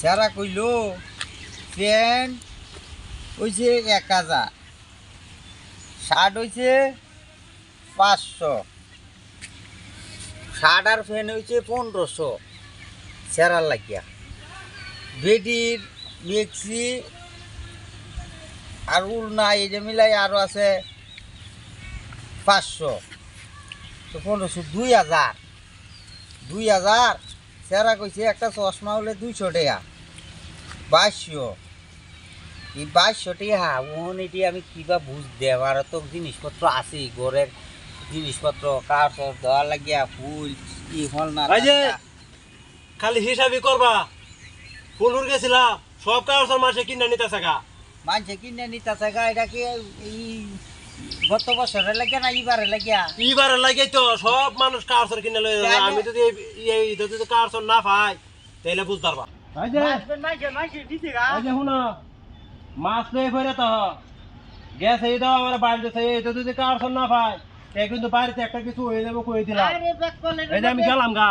সেরা কইল ফ্যান হইছে 1000, শার্ট হইছে 500, শার্ট আর ফ্যান হইছে 1500 সেরার লাগিয়া। বেডির মেক্সি আর উলনা এই যে মিলাই আরো আছে 500, তো 1500 2000 সেরা কইছে একটা চশমা হলে 200 টাকা 2200। এই 2200 টাকা ওহন এটি আমি কিবা বুঝ দেব। আর তো জিনিসপত্র আছে ঘরের জিনিসপত্র কাঠ দেওয়া লাগিয়া ফুল কি ফল না খালি হিসাবই করবা। ফুলুর গেছিলাম সব কাগজ মাসে কিনে নিতে থাকা মানুষে কিনে নিতে থাকা। এটা কি এই গত বছরে লাগিয়া না এবারে লাগিয়া? এবারে লাগে তো সব মানুষ কাগজ কিনে লই যাবে। আমি যদি এই যদি কাগজ না পাই তাহলে বুঝ পারবা। শুনো মাছ লয়ে ফেরে তো গেছে এই দাও আমার বাড়িতে এটা যদি কাগজ না পাই তাই কিন্তু বাড়িতে একটা কিছু হয়ে যাবে কই দিলাম। এই যে আমি গেলাম গা।